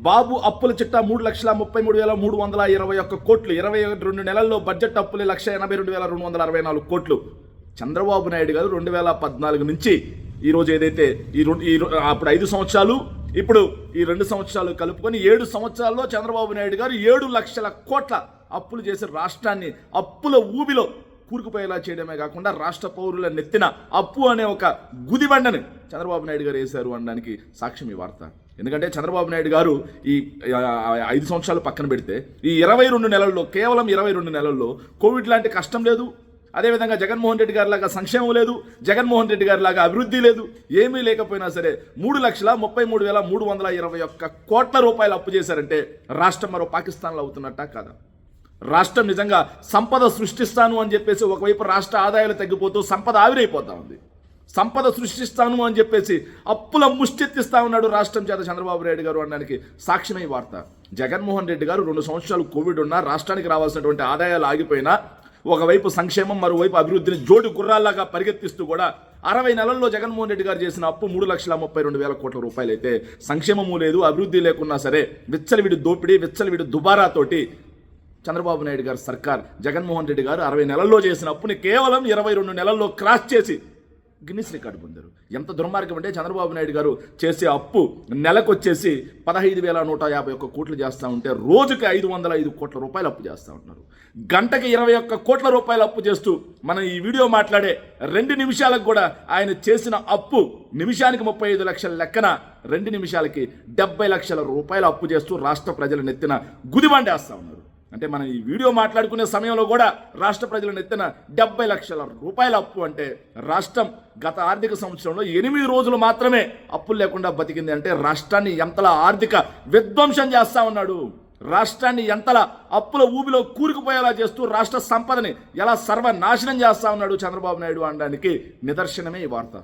బాబు అప్పుల చిట్టా 3,33,321 కోట్లు. 22 నెలల్లో బడ్జెట్ అప్పులు 1,82,264 కోట్లు. చంద్రబాబు నాయుడు గారు 2014 నుంచి ఈరోజు ఏదైతే అప్పుడు 5 సంవత్సరాలు, ఇప్పుడు ఈ 2 సంవత్సరాలు కలుపుకొని 7 సంవత్సరాల్లో చంద్రబాబు నాయుడు గారు 7 లక్షల కోట్ల అప్పులు చేసి రాష్ట్రాన్ని అప్పుల ఊబిలో కూరుకుపోయేలా చేయడమే కాకుండా రాష్ట్ర పౌరుల నెత్తిన అప్పు అనే ఒక గుదిబండని చంద్రబాబు నాయుడు గారు వేశారు అనడానికి సాక్ష్యం ఈ వార్త. ఎందుకంటే చంద్రబాబు నాయుడు గారు ఈ 5 సంవత్సరాలు పక్కన పెడితే ఈ 22 నెలల్లో, కేవలం 22 నెలల్లో కోవిడ్ లాంటి కష్టం లేదు, అదేవిధంగా జగన్మోహన్ రెడ్డి గారి లాగా సంక్షేమం లేదు, జగన్మోహన్ రెడ్డి గారి లాగా అభివృద్ధి లేదు, ఏమీ లేకపోయినా సరే 3,33,321 కోట్ల రూపాయలు అప్పు చేశారంటే రాష్ట్రం మరో పాకిస్తాన్లో అవుతున్నట్ట కాదా? రాష్ట్రం నిజంగా సంపద సృష్టిస్తాను అని చెప్పేసి ఒకవైపు రాష్ట్ర ఆదాయాలు తగ్గిపోతూ సంపద ఆవిరైపోతా ఉంది. సంపద సృష్టిస్తాను అని చెప్పేసి అప్పుల ముష్టెత్తిస్తా ఉన్నాడు రాష్ట్రం చేత చంద్రబాబు నాయుడు గారు అనడానికి సాక్ష్యమే ఈ వార్త. జగన్మోహన్ రెడ్డి గారు 2 సంవత్సరాలు కోవిడ్ ఉన్నా, రాష్ట్రానికి రావాల్సినటువంటి ఆదాయాలు ఆగిపోయినా, ఒకవైపు సంక్షేమం మరోవైపు అభివృద్ధిని జోడు గుర్రాల్లాగా పరిగెత్తిస్తూ కూడా 60 నెలల్లో జగన్మోహన్ రెడ్డి గారు చేసిన అప్పు 3,32,000 కోట్ల రూపాయలు అయితే సంక్షేమము లేదు, అభివృద్ధి లేకున్నా సరే విచ్చలవిడి దోపిడీ, విచ్చలవిడి దుబారాతోటి చంద్రబాబు నాయుడు గారు సర్కార్, జగన్మోహన్ రెడ్డి గారు 60 నెలల్లో చేసిన అప్పుని కేవలం 22 నెలల్లో క్రాస్ చేసి గిన్నిస్ రికార్డు పొందారు. ఎంత దుర్మార్గం అంటే చంద్రబాబు నాయుడు గారు చేసే అప్పు నెలకొచ్చేసి 15,151 కోట్లు చేస్తూ ఉంటే రోజుకి 505 కోట్ల రూపాయలు అప్పు చేస్తూ ఉంటున్నారు. గంటకి 21 కోట్ల రూపాయలు అప్పు చేస్తూ మనం ఈ వీడియో మాట్లాడే 2 నిమిషాలకు కూడా ఆయన చేసిన అప్పు నిమిషానికి 35 లక్షల లెక్కన 2 నిమిషాలకి 70 లక్షల రూపాయలు అప్పు చేస్తూ రాష్ట్ర ప్రజల నెత్తిన గుదిబండేస్తూ ఉన్నారు. అంటే మనం ఈ వీడియో మాట్లాడుకునే సమయంలో కూడా రాష్ట్ర ప్రజల నెత్తిన 70 లక్షల రూపాయల అప్పు అంటే రాష్ట్రం గత ఆర్థిక సంవత్సరంలో 8 రోజులు మాత్రమే అప్పులు లేకుండా బతికింది అంటే రాష్ట్రాన్ని ఎంతలా ఆర్థిక విధ్వంసం చేస్తా ఉన్నాడు, రాష్ట్రాన్ని ఎంతలా అప్పుల ఊబిలో కూరుకుపోయేలా చేస్తూ రాష్ట్ర సంపదని ఎలా సర్వనాశనం చేస్తా ఉన్నాడు చంద్రబాబు నాయుడు అనడానికి నిదర్శనమే ఈ వార్త.